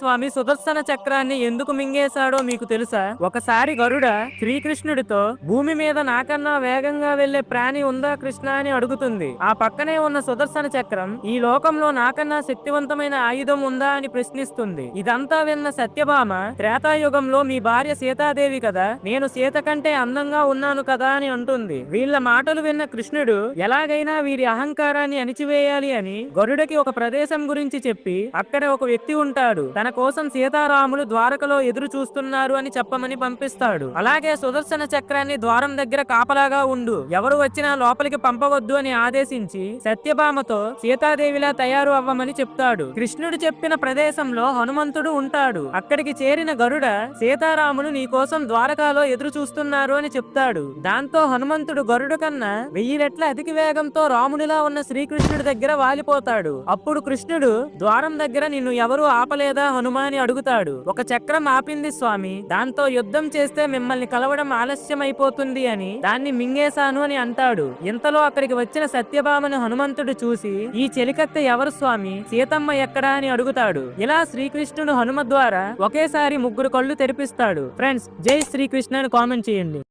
స్వామి సుదర్శన చక్రాన్ని ఎందుకు మింగేశాడో మీకు తెలుసా? ఒకసారి గరుడ శ్రీకృష్ణుడితో భూమి మీద నాకన్నా వేగంగా వెళ్లే ప్రాణి ఉందా కృష్ణ అని అడుగుతుంది. ఆ పక్కనే ఉన్న సుదర్శన చక్రం ఈ లోకంలో నాకన్నా శక్తివంతమైన ఆయుధం ఉందా అని ప్రశ్నిస్తుంది. ఇదంతా విన్న సత్యభామ త్రేతాయుగంలో మీ భార్య సీతాదేవి కదా, నేను సీత కంటే అందంగా ఉన్నాను కదా అని అంటుంది. వీళ్ళ మాటలు విన్న కృష్ణుడు ఎలాగైనా వీరి అహంకారాన్ని అణిచివేయాలి అని గరుడకి ఒక ప్రదేశం గురించి చెప్పి అక్కడ ఒక వ్యక్తి ఉంటాడు, తన కోసం సీతారాములు ద్వారకలో ఎదురు చూస్తున్నారు అని చెప్పమని పంపిస్తాడు. అలాగే సుదర్శన చక్రాన్ని ద్వారం దగ్గర కాపలాగా ఉండు, ఎవరు వచ్చినా లోపలికి పంపవద్దు అని ఆదేశించి సత్యభామతో సీతాదేవిలా తయారు అవ్వమని చెప్తాడు. కృష్ణుడు చెప్పిన ప్రదేశంలో హనుమంతుడు ఉంటాడు. అక్కడికి చేరిన గరుడ సీతారాములు నీ కోసం ద్వారకాలో ఎదురు చూస్తున్నారు అని చెప్తాడు. దాంతో హనుమంతుడు గరుడు కన్నా 1000 రెట్ల అధిక వేగంతో రామునిలా ఉన్న శ్రీకృష్ణుడి దగ్గర వాలిపోతాడు. అప్పుడు కృష్ణుడు ద్వారం దగ్గర నిన్ను ఎవరు ఆపలేదా హనుమ అని అడుగుతాడు. ఒక చక్రం ఆపింది స్వామి, దాంతో యుద్ధం చేస్తే మిమ్మల్ని కలవడం ఆలస్యం అయిపోతుంది అని దాన్ని మింగేశాను అని అంటాడు. ఇంతలో అక్కడికి వచ్చిన సత్యభామను హనుమంతుడు చూసి ఈ చెలికత్తె ఎవరు స్వామి, సీతమ్మ ఎక్కడా అని అడుగుతాడు. ఇలా శ్రీకృష్ణుడు హనుమ ద్వారా ఒకేసారి 3 కళ్ళు తెరిపిస్తాడు. ఫ్రెండ్స్, జై శ్రీకృష్ణ అని కామెంట్ చేయండి.